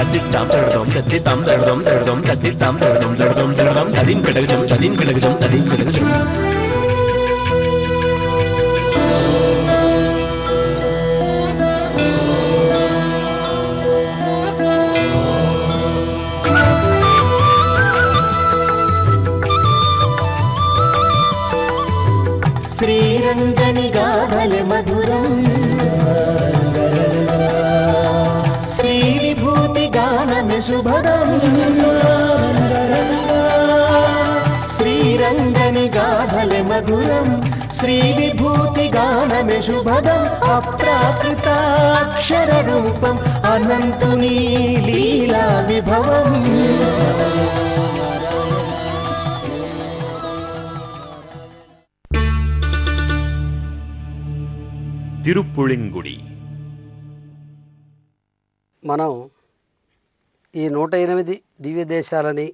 తత్తిత్తాం తడదం తత్తిత్తాం తడదం తడదం తత్తిత్తాం తడదం తడదం తడదం తదిం కడగజం తదిం కడగజం తదిం కడగజం. శ్రీరంగని గాథల మధురం శ్రీ విభూతి గానమే శుభదం. శ్రీరంగని గాథల మధురం శ్రీ విభూతి గానమే శుభదం. అప్రాకృత అక్షర రూపం అనంతుని లీలా విభవం. తిరుప్పుళింగుడి. మనం ఈ 108 దివ్య దేశాలని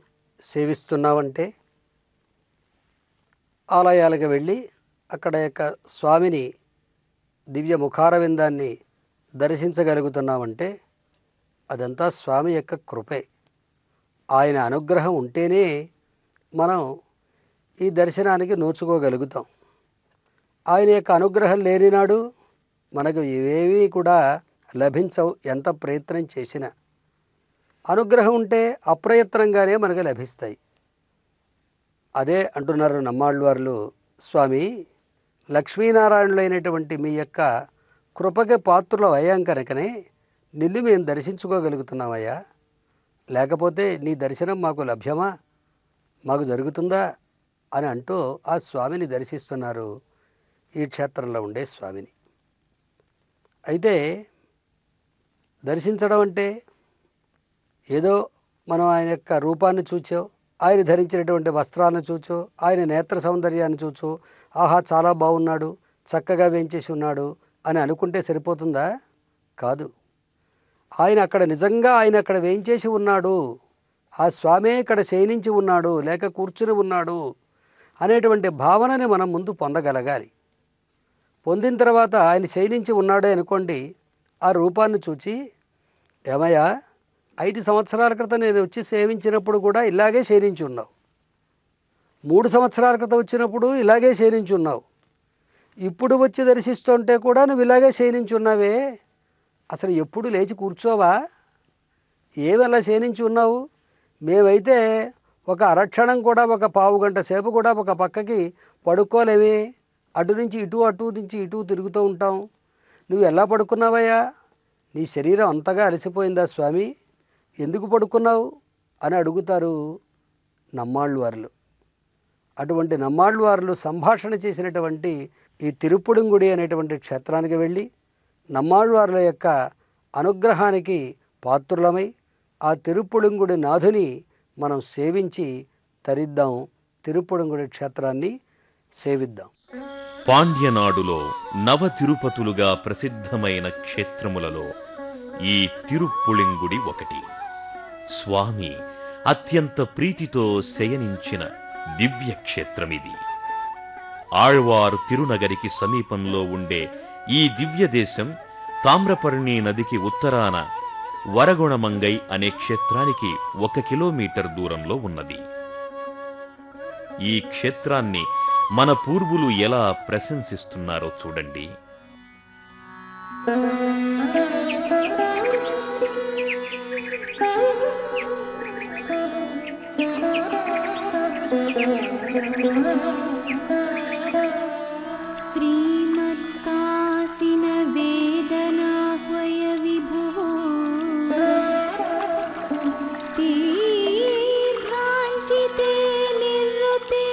సేవిస్తున్నామంటే ఆలయాలకు వెళ్ళి అక్కడ యొక్క స్వామిని దివ్య ముఖారవిందాన్ని దర్శించగలుగుతున్నామంటే అదంతా స్వామి యొక్క కృపే. ఆయన అనుగ్రహం ఉంటేనే మనం ఈ దర్శనానికి నోచుకోగలుగుతాం. ఆయన యొక్క అనుగ్రహం లేనినాడు మనకు ఇవేవి కూడా లభించవు, ఎంత ప్రయత్నం చేసినా. అనుగ్రహం ఉంటే అప్రయత్నంగానే మనకు లభిస్తాయి. అదే అంటున్నారు నమ్మాళ్ళవార్లు, స్వామి లక్ష్మీనారాయణులైనటువంటి మీ యొక్క కృపకి పాత్రలు అయ్యాం కనుకనే నిన్ను మేము దర్శించుకోగలుగుతున్నామయ్యా. లేకపోతే నీ దర్శనం మాకు లభ్యమా, మాకు జరుగుతుందా అని అంటూ ఆ స్వామిని దర్శిస్తున్నారు, ఈ క్షేత్రంలో ఉండే స్వామిని. అయితే దర్శించడం అంటే ఏదో మనం ఆయన యొక్క రూపాన్ని చూచో, ఆయన ధరించినటువంటి వస్త్రాలను చూచో, ఆయన నేత్ర సౌందర్యాన్ని చూచో, ఆహా చాలా బాగున్నాడు, చక్కగా వేంచేసి ఉన్నాడు అని అనుకుంటే సరిపోతుందా? కాదు. ఆయన అక్కడ నిజంగా ఆయన అక్కడ వేంచేసి ఉన్నాడు, ఆ స్వామే ఇక్కడ శయనించి ఉన్నాడు లేక కూర్చుని ఉన్నాడు అనేటువంటి భావనని మనం ముందు పొందగలగాలి. పొందిన తర్వాత ఆయన శయనించి ఉన్నాడే అనుకోండి, ఆ రూపాన్ని చూచి ఏమయ్యా 5 సంవత్సరాల క్రితం నేను వచ్చి సేవించినప్పుడు కూడా ఇలాగే శయనించి ఉన్నావు, 3 సంవత్సరాల క్రితం వచ్చినప్పుడు ఇలాగే శయనించి ఉన్నావు, ఇప్పుడు వచ్చి దర్శిస్తుంటే కూడా నువ్వు ఇలాగే శయనించి ఉన్నావే, అసలు ఎప్పుడు లేచి కూర్చోవా, ఏమలా శయనించి ఉన్నావు? మేమైతే ఒక అరక్షణం కూడా, ఒక పావు గంట సేపు కూడా ఒక పక్కకి పడుకోలేమే, అటు నుంచి ఇటు అటు నుంచి ఇటు తిరుగుతూ ఉంటాం, నువ్వు ఎలా పడుకున్నావయ్యా? నీ శరీరం అంతగా అలసిపోయిందా స్వామి, ఎందుకు పడుకున్నావు అని అడుగుతారు నమ్మాళ్ళవార్లు. అటువంటి నమ్మాళ్ళవార్లు సంభాషణ చేసినటువంటి ఈ తిరుప్పుళింగుడి అనేటువంటి క్షేత్రానికి వెళ్ళి నమ్మాళ్ళవార్ల యొక్క అనుగ్రహానికి పాత్రులమై ఆ తిరుప్పుళింగుడి నాథుని మనం సేవించి తరిద్దాం, తిరుప్పుళింగుడి క్షేత్రాన్ని సేవిద్దాం. పాండ్యనాడులో నవ తిరుపతులుగా ప్రసిద్ధమైన క్షేత్రములలో ఈ తిరుప్పుళింగుడి ఒకటి. స్వామి అత్యంత ప్రీతితో శయనించిన దివ్య క్షేత్రమిది. ఆళ్వార్ తిరునగరికి సమీపంలో ఉండే ఈ దివ్య దేశం తామ్రపర్ణి నదికి ఉత్తరాన వరగుణమంగై అనే క్షేత్రానికి 1 కిలోమీటర్ దూరంలో ఉన్నది. ఈ క్షేత్రాన్ని మన పూర్వులు ఎలా ప్రశంసిస్తున్నారో చూడండి. శ్రీమత్కాసిన వేదనాహ్వయ విభో తీర్థాంచితే నిర్వృతే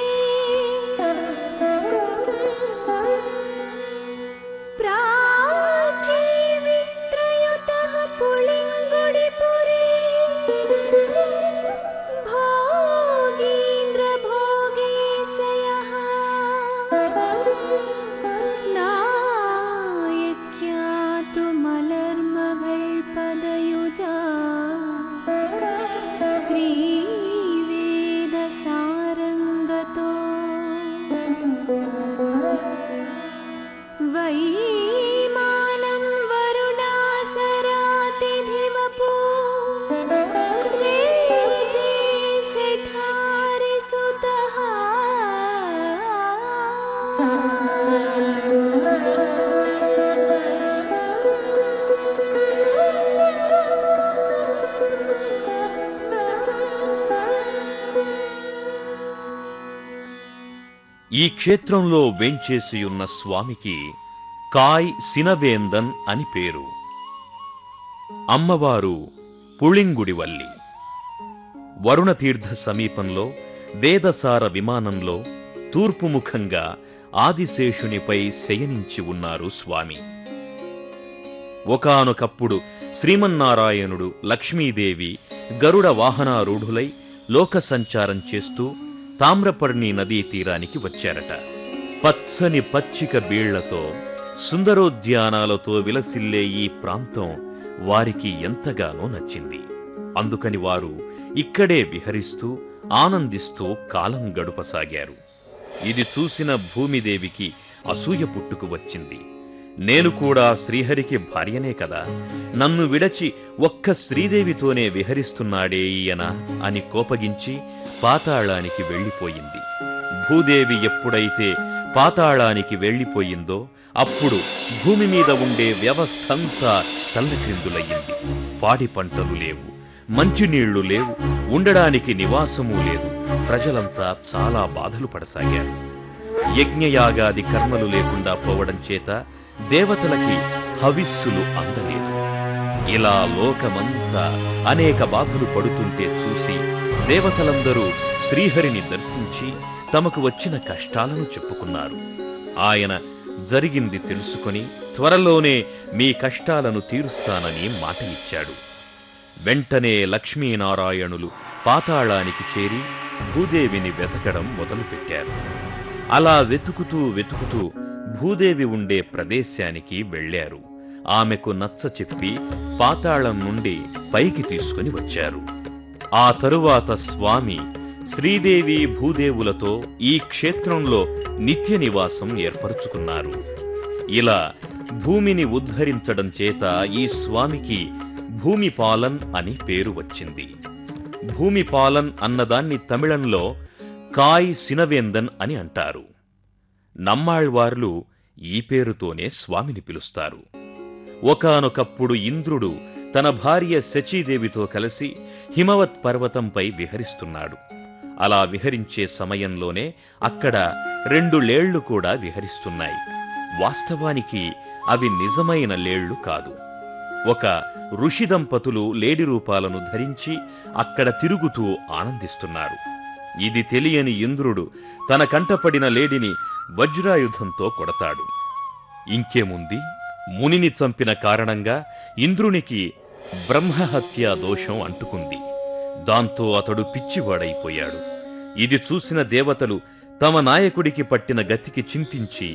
ప్రాచీవిత్రయుతః పుళింగుడిపురే భోగీంద్ర భోగేశయః ఈ క్షేత్రంలో వేంచేసియున్న స్వామికి కాయ్ సినవేందన్ అని పేరు. అమ్మవారు పుళింగుడివల్లి. వరుణతీర్థ సమీపంలో దేదసార విమానంలో తూర్పుముఖంగా ఆదిశేషునిపై శయనించి ఉన్నారు స్వామి. ఒకానొకప్పుడు శ్రీమన్నారాయణుడు, లక్ష్మీదేవి గరుడ వాహనారూఢులై లోక సంచారం చేస్తూ తామ్రపర్ణి నదీ తీరానికి వచ్చారట. పచ్చని పచ్చిక బీళ్లతో సుందరోద్యానాలతో విలసిల్లే ఈ ప్రాంతం వారికి ఎంతగానో నచ్చింది. అందుకని వారు ఇక్కడే విహరిస్తూ ఆనందిస్తూ కాలం గడుపసాగారు. ఇది చూసిన భూమిదేవికి అసూయ పుట్టుకు వచ్చింది. నేను కూడా శ్రీహరికి భార్యనే కదా, నన్ను విడచి ఒక్క శ్రీదేవితోనే విహరిస్తున్నాడే ఈయన అని కోపగించి పాతాళానికి వెళ్ళిపోయింది. భూదేవి ఎప్పుడైతే పాతాళానికి వెళ్ళిపోయిందో అప్పుడు భూమి మీద ఉండే వ్యవస్థంతా తల్లక్రిందులయ్యింది. పాడి పంటలు లేవు, మంచినీళ్లు లేవు, ఉండడానికి నివాసమూ లేదు. ప్రజలంతా చాలా బాధలు పడసాగారు. యజ్ఞయాగాది కర్మలు లేకుండా పోవడం చేత దేవతలకి హవిస్సులు అందలేదు. ఇలా లోకమంతా అనేక బాధలు పడుతుంటే చూసి దేవతలందరూ శ్రీహరిని దర్శించి తమకు వచ్చిన కష్టాలను చెప్పుకున్నారు. ఆయన జరిగింది తెలుసుకొని త్వరలోనే మీ కష్టాలను తీరుస్తానని మాటలిచ్చాడు. వెంటనే లక్ష్మీనారాయణులు పాతాళానికి చేరి భూదేవిని వెతకడం మొదలుపెట్టారు. అలా వెతుకుతూ భూదేవి ఉండే ప్రదేశానికి వెళ్లారు. ఆమెకు నచ్చచెప్పి పాతాళం నుండి పైకి తీసుకుని వచ్చారు. ఆ తరువాత స్వామి శ్రీదేవి భూదేవులతో ఈ క్షేత్రంలో నిత్య నివాసం ఏర్పరుచుకున్నారు. ఇలా భూమిని ఉద్ధరించడం చేత ఈ స్వామికి భూమిపాలన్ అని పేరు వచ్చింది. భూమిపాలన్ అన్నదాన్ని తమిళంలో కాయ్ సినవేందన్ అని అంటారు. నమ్మాళ్వార్లు ఈ పేరుతోనే స్వామిని పిలుస్తారు. ఒకానొకప్పుడు ఇంద్రుడు తన భార్య శచీదేవితో కలిసి హిమవత్ పర్వతంపై విహరిస్తున్నాడు. అలా విహరించే సమయంలోనే అక్కడ 2 లేళ్లు కూడా విహరిస్తున్నాయి. వాస్తవానికి అవి నిజమైన లేళ్లు కాదు. ఒక ఋషి దంపతులు లేడి రూపాలను ధరించి అక్కడ తిరుగుతూ ఆనందిస్తున్నారు. ఇది తెలియని ఇంద్రుడు తన కంటపడిన లేడిని వజ్రాయుధంతో కొడతాడు. ఇంకేముంది, మునిని చంపిన కారణంగా ఇంద్రునికి బ్రహ్మహత్యా దోషం అంటుకుంది. దాంతో అతడు పిచ్చివాడైపోయాడు. ఇది చూసిన దేవతలు తమ నాయకుడికి పట్టిన గతికి చింతించి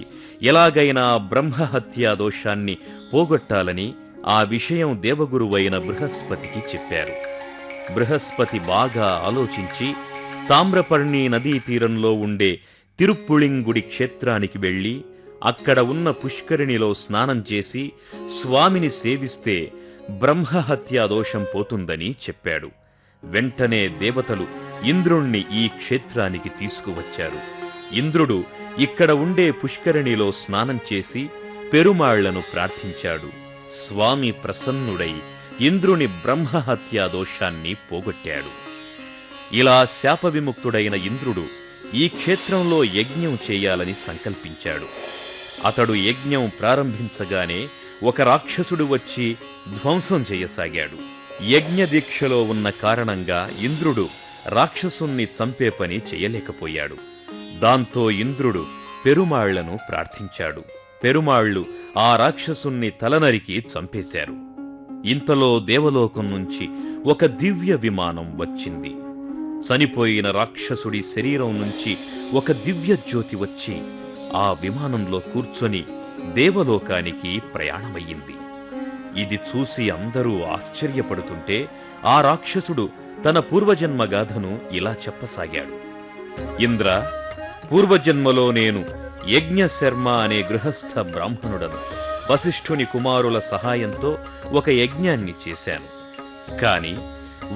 ఎలాగైనా బ్రహ్మహత్యా దోషాన్ని పోగొట్టాలని ఆ విషయం దేవగురువైన బృహస్పతికి చెప్పారు. బృహస్పతి బాగా ఆలోచించి తామ్రపర్ణి నదీ తీరంలో ఉండే తిరుప్పుళింగుడి క్షేత్రానికి వెళ్లి అక్కడ ఉన్న పుష్కరిణిలో స్నానం చేసి స్వామిని సేవిస్తే బ్రహ్మహత్యా దోషం పోతుందని చెప్పాడు. వెంటనే దేవతలు ఇంద్రుణ్ణి ఈ క్షేత్రానికి తీసుకువచ్చారు. ఇంద్రుడు ఇక్కడ ఉండే పుష్కరిణిలో స్నానం చేసి పెరుమాళ్లను ప్రార్థించాడు. స్వామి ప్రసన్నుడై ఇంద్రుని బ్రహ్మహత్యా దోషాన్ని పోగొట్టాడు. ఇలా శాపవిముక్తుడైన ఇంద్రుడు ఈ క్షేత్రంలో యజ్ఞం చేయాలని సంకల్పించాడు. అతడు యజ్ఞం ప్రారంభించగానే ఒక రాక్షసుడు వచ్చి ధ్వంసం చేయసాగాడు. యజ్ఞదీక్షలో ఉన్న కారణంగా ఇంద్రుడు రాక్షసుణ్ణి చంపే పని చేయలేకపోయాడు. దాంతో ఇంద్రుడు పెరుమాళ్లను ప్రార్థించాడు. పెరుమాళ్లు ఆ రాక్షసుణ్ణి తలనరికి చంపేశారు. ఇంతలో దేవలోకం నుంచి ఒక దివ్య విమానం వచ్చింది. చనిపోయిన రాక్షసుడి శరీరం నుంచి ఒక దివ్య జ్యోతి వచ్చి ఆ విమానంలో కూర్చొని దేవలోకానికి ప్రయాణమయ్యింది. ఇది చూసి అందరూ ఆశ్చర్యపడుతుంటే ఆ రాక్షసుడు తన పూర్వజన్మ గాథను ఇలా చెప్పసాగాడు. ఇంద్ర, పూర్వజన్మలో నేను యజ్ఞశర్మ అనే గృహస్థ బ్రాహ్మణుడను. వశిష్ఠుని కుమారుల సహాయంతో ఒక యజ్ఞాన్ని చేశాను. కాని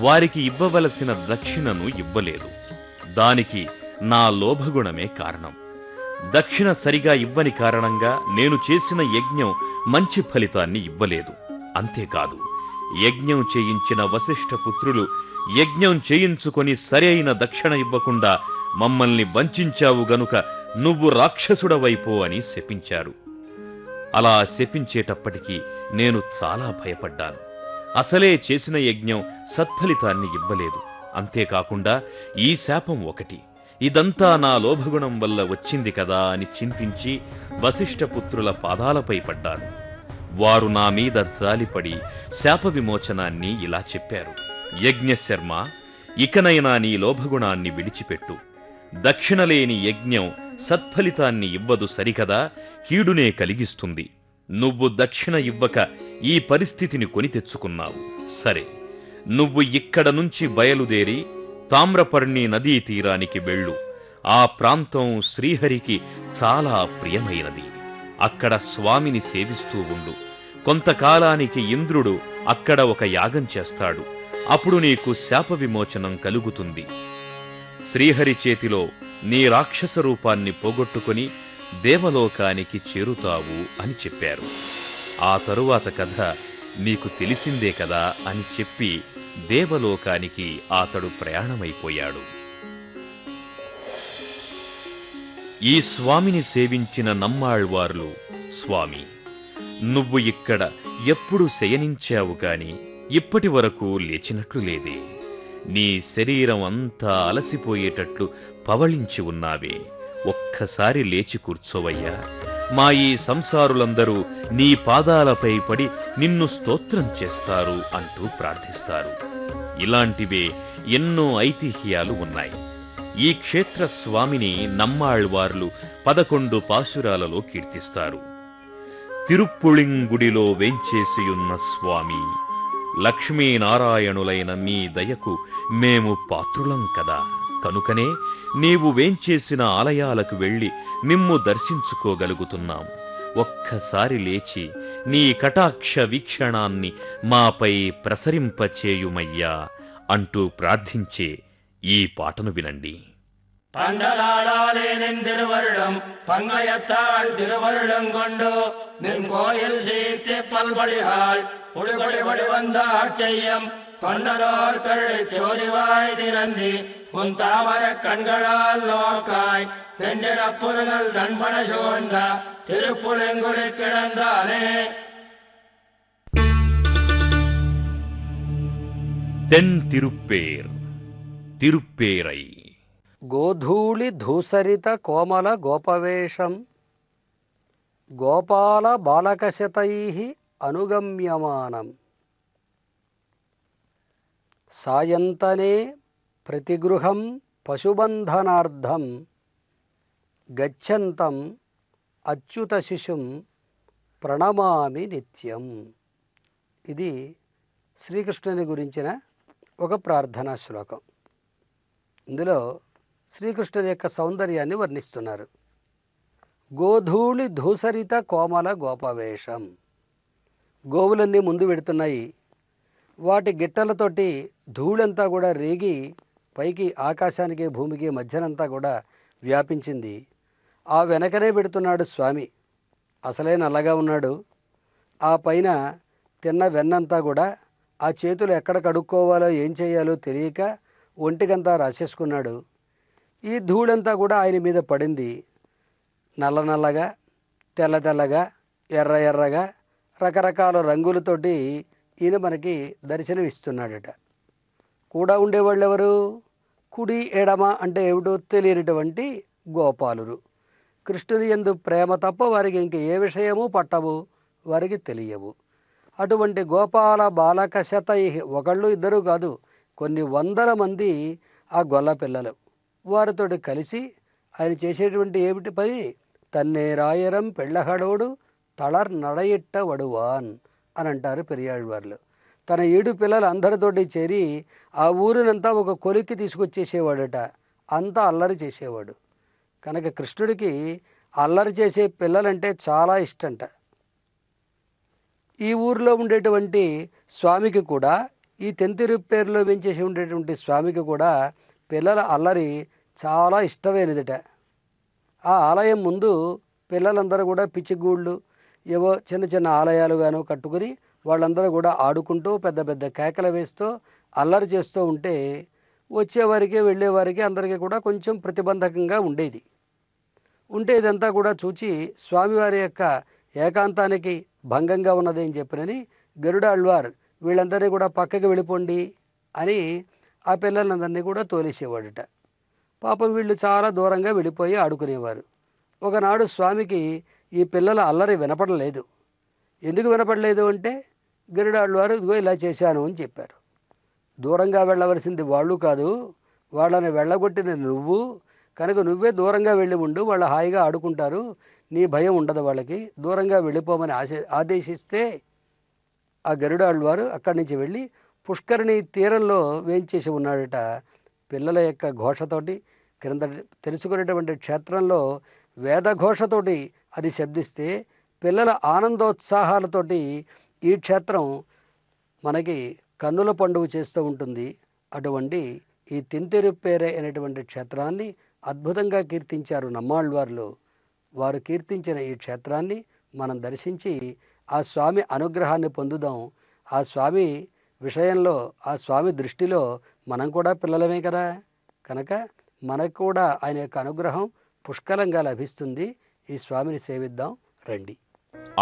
వారికి ఇవ్వవలసిన దక్షిణను ఇవ్వలేదు. దానికి నా లోభగుణమే కారణం. దక్షిణ సరిగా ఇవ్వని కారణంగా నేను చేసిన యజ్ఞం మంచి ఫలితాన్ని ఇవ్వలేదు. అంతేకాదు, యజ్ఞం చేయించిన వశిష్ఠ పుత్రులు యజ్ఞం చేయించుకొని సరైన దక్షిణ ఇవ్వకుండా మమ్మల్ని వంచావు గనుక నువ్వు రాక్షసుడవైపో అని శపించారు. అలా శపించేటప్పటికీ నేను చాలా భయపడ్డాను. అసలే చేసిన యజ్ఞం సత్ఫలితాన్ని ఇవ్వలేదు. అంతేకాకుండా ఈ శాపం ఒకటి, ఇదంతా నా లోభగుణం వల్ల వచ్చింది కదా అని చింతించి వశిష్ఠపుత్రుల పాదాలపై పడ్డాను. వారు నా మీద జాలిపడి శాప విమోచనాన్ని ఇలా చెప్పారు: యజ్ఞశర్మ, ఇకనైనా నీ లోభగుణాన్ని విడిచిపెట్టు. దక్షిణలేని యజ్ఞం సత్ఫలితాన్ని ఇవ్వదు సరికదా, కీడునే కలిగిస్తుంది. నువ్వు దక్షిణ ఇవ్వక ఈ పరిస్థితిని కొని తెచ్చుకున్నావు. సరే, నువ్వు ఇక్కడ నుంచి బయలుదేరి తామ్రపర్ణి నదీ తీరానికి వెళ్ళు. ఆ ప్రాంతం శ్రీహరికి చాలా ప్రియమైనది. అక్కడ స్వామిని సేవిస్తూ ఉండు. కొంతకాలానికి ఇంద్రుడు అక్కడ ఒక యాగం చేస్తాడు. అప్పుడు నీకు శాప విమోచనం కలుగుతుంది. శ్రీహరి చేతిలో నీ రాక్షస రూపాన్ని పోగొట్టుకుని దేవలోకానికి చేరుతావు అని చెప్పారు. ఆ తరువాత కథ మీకు తెలిసిందే కదా అని చెప్పి దేవలోకానికి అతడు ప్రయాణమైపోయాడు. ఈ స్వామిని సేవించిన నమ్మాళ్వార్లు, స్వామి, నువ్వు ఇక్కడ ఎప్పుడు శయనించావు కాని ఇప్పటి వరకు లేచినట్లు లేదే. నీ శరీరం అంతా అలసిపోయేటట్లు పవళించి ఉన్నావే. ఒక్కసారి లేచి కూర్చోవయ్యా. మా ఈ సంసారులందరూ నీ పాదాలపై పడి నిన్ను స్తోత్రం చేస్తారు అంటూ ప్రార్థిస్తారు. ఇలాంటివే ఎన్నో ఐతిహ్యాలు ఉన్నాయి. ఈ క్షేత్ర స్వామిని నమ్మాళ్వార్లు 11 పాశురాలలో కీర్తిస్తారు. తిరుప్పుళింగుడిలో వేంచేసియున్న స్వామి, లక్ష్మీనారాయణులైన మీ దయకు మేము పాత్రులం కదా. కనుకనే నీవు వేంచేసిన ఆలయాలకు వెళ్లి మిమ్ము దర్శించుకోగలుగుతున్నాం. ఒక్కసారి లేచి నీ కటాక్ష వీక్షణాన్ని మాపై ప్రసరింపచేయుమయ్యా అంటూ ప్రార్థించే ఈ పాటను వినండి. பண்டலாடாலே நின் திருவருடம் பங்கயத்தாள் திருவருடம் கொண்டு நின் கோயில் சீர்த்தி பல்படிகாள் புலிபடிபடி வந்த ஆட்செய்யம் தொண்டரோர் கழி சோதிவாய் திறந்தி உன் தாமர கண்களால் நோக்காய் தெண்டிரப்புறங்கள் தன்பன சூழ்ந்த திருப்புலங்குடி கிடந்தானே. தென் திருப்பேர் திருப்பேரை గోధూళి ధూసరిత కోమల గోపవేషం గోపాల బాలకశతై అనుగమ్యమానం సాయంతనే ప్రతిగృహం పశుబంధనార్థం గచ్చంతం అచ్యుత శిశుం ప్రణమామి నిత్యం. ఇది శ్రీకృష్ణుని గురించిన ఒక ప్రార్థనా శ్లోకం. ఇందులో శ్రీకృష్ణుని యొక్క సౌందర్యాన్ని వర్ణిస్తున్నారు. గోధూళి ధూసరిత కోమల గోపవేషం. గోవులన్నీ ముందు పెడుతున్నాయి. వాటి గిట్టలతోటి ధూళంతా కూడా రేగి పైకి ఆకాశానికి భూమికి మధ్యనంతా కూడా వ్యాపించింది. ఆ వెనకనే పెడుతున్నాడు స్వామి. అసలే నల్లగా ఉన్నాడు. ఆ పైన తిన్న వెన్నంతా కూడా ఆ చేతులు ఎక్కడ కడుక్కోవాలో ఏం చేయాలో తెలియక ఒంటికంతా రాసేసుకున్నాడు. ఈ ధూళంతా కూడా ఆయన మీద పడింది. నల్ల నల్లగా, తెల్ల తెల్లగా, ఎర్ర ఎర్రగా, రకరకాల రంగులతోటి ఈయన మనకి దర్శనం ఇస్తున్నాడట. కూడా ఉండేవాళ్ళు ఎవరు? కుడి ఎడమ అంటే ఏమిటో తెలియనటువంటి గోపాలురు. కృష్ణుని యందు ప్రేమ తప్ప వారికి ఇంక ఏ విషయము పట్టవు, వారికి తెలియవు. అటువంటి గోపాల బాలక శతై, ఒకళ్ళు ఇద్దరు కాదు, కొన్ని వందల మంది ఆ గొల్ల పిల్లలు. వారితోటి కలిసి ఆయన చేసేటువంటి ఏమిటి పని? తన్నేరాయరం పెళ్ళహడోడు తళర్ నడయిట్ట వడువాన్ అని అంటారు పెరియాళ్వార్లు. తన 7 పిల్లలు అందరితోటి చేరి ఆ ఊరినంతా ఒక కొలిక్కి తీసుకొచ్చేసేవాడట. అంతా అల్లరి చేసేవాడు. కనుక కృష్ణుడికి అల్లరి చేసే పిల్లలంటే చాలా ఇష్టంట. ఈ ఊరిలో ఉండేటువంటి స్వామికి కూడా, ఈ తెంతిరుప్పేరులో వెంచేసి ఉండేటువంటి స్వామికి కూడా పిల్లల అల్లరి చాలా ఇష్టమైనదిట. ఆ ఆలయం ముందు పిల్లలందరూ కూడా పిచ్చిగూళ్ళు, ఏవో చిన్న చిన్న ఆలయాలుగాను కట్టుకుని వాళ్ళందరూ కూడా ఆడుకుంటూ పెద్ద పెద్ద కేకలు వేస్తూ అల్లరి చేస్తూ ఉంటే వచ్చేవారికి వెళ్ళేవారికి అందరికీ కూడా కొంచెం ప్రతిబంధకంగా ఉండేది. ఉంటే ఇదంతా కూడా చూచి స్వామివారి యొక్క ఏకాంతానికి భంగంగా ఉన్నది అని చెప్పినని గరుడాళ్వార్ వీళ్ళందరినీ కూడా పక్కకి వెళ్ళిపోండి అని ఆ పిల్లలందరినీ కూడా తోలేసేవాడుట. పాపం వీళ్ళు చాలా దూరంగా వెళ్ళిపోయి ఆడుకునేవారు. ఒకనాడు స్వామికి ఈ పిల్లల అల్లరి వినపడలేదు. ఎందుకు వినపడలేదు అంటే గరుడాళ్వారు ఇదిగో ఇలా చేశాను అని చెప్పారు. దూరంగా వెళ్ళవలసింది వాళ్ళు కాదు, వాళ్ళని వెళ్ళగొట్టిన నువ్వు కనుక నువ్వే దూరంగా వెళ్ళి ఉండు, వాళ్ళు హాయిగా ఆడుకుంటారు, నీ భయం ఉండదు వాళ్ళకి, దూరంగా వెళ్ళిపోమని ఆదేశిస్తే ఆ గరుడాళ్వారు అక్కడి నుంచి వెళ్ళి పుష్కరిణి తీరంలో వేంచేసి ఉన్నాడట. పిల్లల యొక్క ఘోషతోటి క్రింద తెలుసుకునేటువంటి క్షేత్రంలో వేదఘోషతోటి అది శబ్దిస్తే పిల్లల ఆనందోత్సాహాలతోటి ఈ క్షేత్రం మనకి కన్నుల పండుగ చేస్తూ ఉంటుంది. అటువంటి ఈ తింతిరుప్పేరే అనేటువంటి క్షేత్రాన్ని అద్భుతంగా కీర్తించారు నమ్మాళ్వార్లు. వారు కీర్తించిన ఈ క్షేత్రాన్ని మనం దర్శించి ఆ స్వామి అనుగ్రహాన్ని పొందుదాం. ఆ స్వామి విషయంలో, ఆ స్వామి దృష్టిలో మనం కూడా పిల్లలమే కదా, కనుక మనకు కూడా ఆయన యొక్క అనుగ్రహం పుష్కలంగా లభిస్తుంది. ఈ స్వామిని సేవిద్దాం రండి.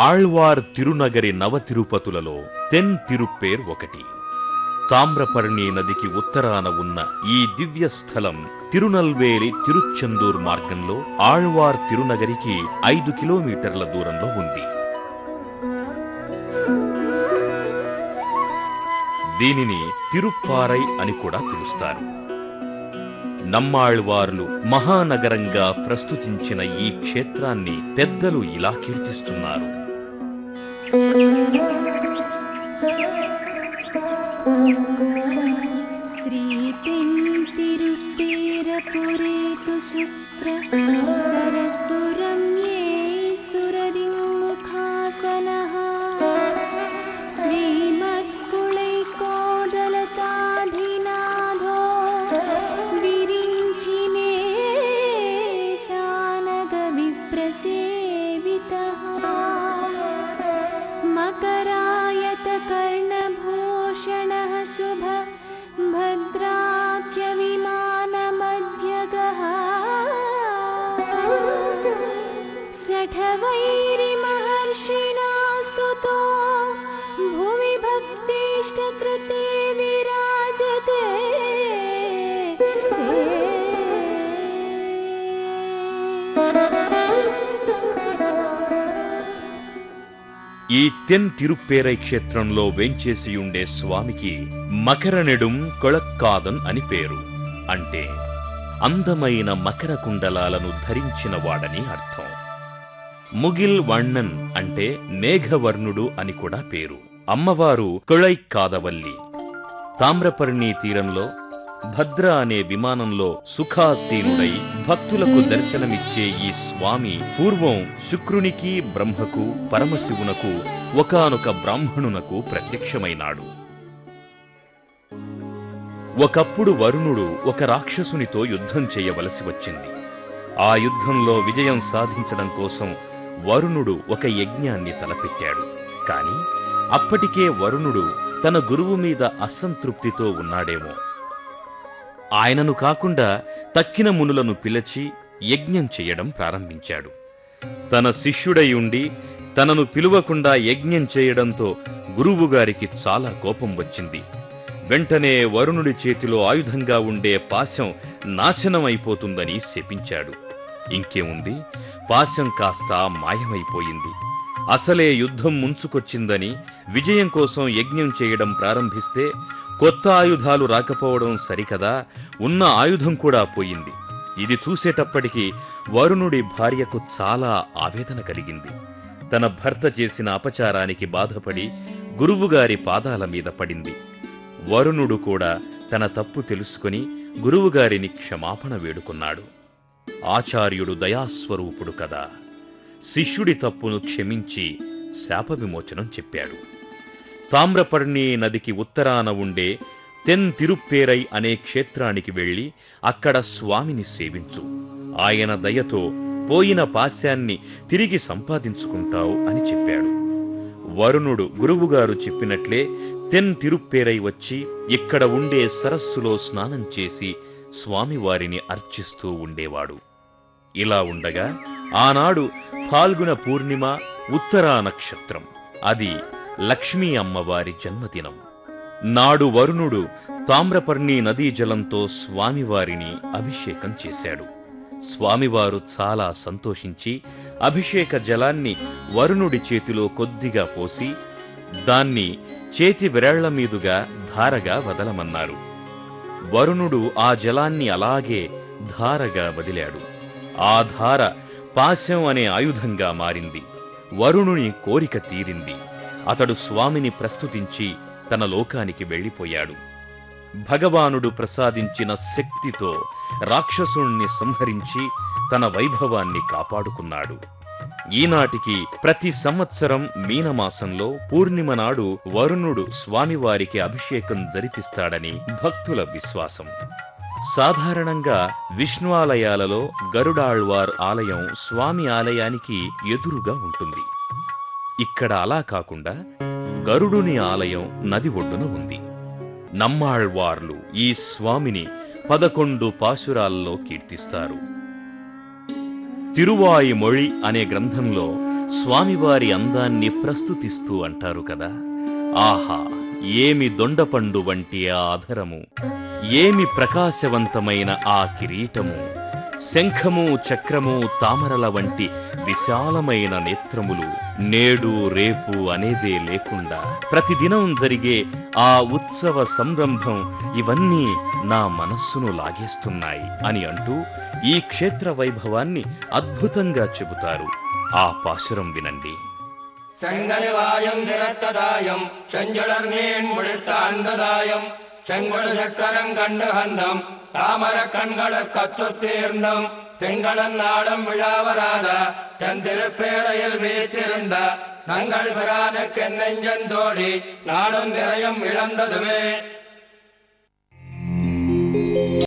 ఆళ్వార్ తిరునగరి నవ తిరుపతులలో తెన్ తిరుప్పేర్ ఒకటి. తామ్రపర్ణి నదికి ఉత్తరాన ఉన్న ఈ దివ్య స్థలం తిరునల్వేలి తిరుచెందూర్ మార్గంలో ఆళ్వార్ తిరునగరికి 5 కిలోమీటర్ల దూరంలో ఉంది. దీనిని తిరుప్పారై అని కూడా పిలుస్తారు. నమ్మాళ్వార్లు మహానగరంగా ప్రస్తుతించిన ఈ క్షేత్రాన్ని పెద్దలు ఇలా కీర్తిస్తున్నారు. శ్రీతిరుపేరపురేతు శుక్ర సరస్సురమ్యే సురదిముఖాసనః శ్రీమత్కుళైకోదలతాధినాథో విరించినే సానగ విప్రసేవితః మకరాయత కర్ణభూషణః శుభ భద్రాఖ్య విమానమధ్యగః శఠవైరిమహర్షిణా స్తుతో భువి భక్తిష్టకృతే విరాజతే. ఈ తెన్ తిరుప్పేరై క్షేత్రంలో వేంచేసియుండే స్వామికి మకరనెడుం కొళక్కాదన్ అని పేరు. అంటే అందమైన మకర కుండలాలను ధరించిన వాడని అర్థం. ముగిల్ వಣ್ಣన్ అంటే మేఘవర్ణుడు అని కూడా పేరు. అమ్మవారు కొళైక్కాదవల్లి. తామ్రపర్ణి తీరంలో భద్ర అనే విమానంలో సుఖాసీనుడై భక్తులకు దర్శనమిచ్చే ఈ స్వామి పూర్వం శుక్రునికి, బ్రహ్మకు, పరమశివునకు, ఒకానొక బ్రాహ్మణునకు ప్రత్యక్షమైనాడు. ఒకప్పుడు వరుణుడు ఒక రాక్షసునితో యుద్ధం చేయవలసి వచ్చింది. ఆ యుద్ధంలో విజయం సాధించడం కోసం వరుణుడు ఒక యజ్ఞాన్ని తలపెట్టాడు. కాని అప్పటికే వరుణుడు తన గురువు మీద అసంతృప్తితో ఉన్నాడేమో. ఆయనను కాకుండా తక్కిన మునులను పిలిచి యజ్ఞం చెయ్యడం ప్రారంభించాడు. తన శిష్యుడై ఉండి తనను పిలువకుండా యజ్ఞం చేయడంతో గురువుగారికి చాలా కోపం వచ్చింది. వెంటనే వరుణుడి చేతిలో ఆయుధంగా ఉండే పాశం నాశనమైపోతుందని శపించాడు. ఇంకేముంది, పాశం కాస్త మాయమైపోయింది. అసలే యుద్ధం ముంచుకొచ్చిందని విజయం కోసం యజ్ఞం చేయడం ప్రారంభిస్తే కొత్త ఆయుధాలు రాకపోవడం సరికదా, ఉన్న ఆయుధం కూడా పోయింది. ఇది చూసేటప్పటికి వరుణుడి భార్యకు చాలా ఆవేదన కలిగింది. తన భర్త చేసిన అపచారానికి బాధపడి గురువుగారి పాదాల మీద పడింది. వరుణుడు కూడా తన తప్పు తెలుసుకుని గురువుగారిని క్షమాపణ వేడుకున్నాడు. ఆచార్యుడు దయాస్వరూపుడు కదా, శిష్యుడి తప్పును క్షమించి శాప విమోచనం చెప్పాడు. తామ్రపర్ణి నదికి ఉత్తరాన ఉండే తెన్ తిరుప్పేరై అనే క్షేత్రానికి వెళ్ళి అక్కడ స్వామిని సేవించు. ఆయన దయతో పోయిన పాశాన్ని తిరిగి సంపాదించుకుంటావు అని చెప్పాడు. వరుణుడు గురువుగారు చెప్పినట్లే తెన్ తిరుప్పేరై వచ్చి ఇక్కడ ఉండే సరస్సులో స్నానం చేసి స్వామివారిని అర్చిస్తూ ఉండేవాడు. ఇలా ఉండగా ఆనాడు ఫాల్గుణ పూర్ణిమ ఉత్తరా నక్షత్రం. అది లక్ష్మీ అమ్మవారి జన్మదినం. నాడు వరుణుడు తామ్రపర్ణి నదీ జలంతో స్వామివారిని అభిషేకం చేశాడు. స్వామివారు చాలా సంతోషించి అభిషేక జలాన్ని వరుణుడి చేతిలో కొద్దిగా పోసి దాన్ని చేతి విరేళ్ల మీదుగా ధారగా వదలమన్నారు. వరుణుడు ఆ జలాన్ని అలాగే ధారగా వదిలాడు. ఆ ధార పాశం అనే ఆయుధంగా మారింది. వరుణుని కోరిక తీరింది. అతడు స్వామిని ప్రస్తుతించి తన లోకానికి వెళ్ళిపోయాడు. భగవానుడు ప్రసాదించిన శక్తితో రాక్షసుణ్ణి సంహరించి తన వైభవాన్ని కాపాడుకున్నాడు. ఈనాటికి ప్రతి సంవత్సరం మీనమాసంలో పూర్ణిమ నాడు వరుణుడు స్వామివారికి అభిషేకం జరిపిస్తాడని భక్తుల విశ్వాసం. సాధారణంగా విష్ణు ఆలయాలలో గరుడాళ్వార్ ఆలయం స్వామి ఆలయానికి ఎదురుగా ఉంటుంది. ఇక్కడ అలా కాకుండా గరుడుని ఆలయం నది ఒడ్డున ఉంది. నమ్మాళ్వార్లు ఈ స్వామిని 11 పాశురాల్లో కీర్తిస్తారు. తిరువాయిమొళి అనే గ్రంథంలో స్వామివారి అందాన్ని ప్రస్తుతిస్తూ అంటారు కదా, ఆహా ఏమి దొండపండు వంటి ఆ ఆధరము, ఏమి ప్రకాశవంతమైన ఆ కిరీటము, శంఖము చక్రము తామరల వంటి విశాలమైన నేత్రములు, నేడు రేపు అనేదే లేకుండా ప్రతిదినం జరిగే ఆ ఉత్సవ సంరంభం ఇవన్నీ నా మనస్సును లాగేస్తున్నాయి అని అంటూ ఈ క్షేత్ర వైభవాన్ని అద్భుతంగా చెబుతారు. ఆ పాశురం వినండి. செங்கனிவாயம் திறத்ததாயம் செஞ்சொடர் நீன் முடித்தாண்டதாயம் செங்கொடு சக்கரம் கண்டு கந்தம் தாமர கண்கள கத்துத்தீர்ந்தம் திங்களன் நாளும் விழாவராத தன் திருப்பேரையில் வீற்றிருந்த நங்கள் பிரானுக்கு நெஞ்சந்தோடி நாடும் நிறையும் இழந்ததுவே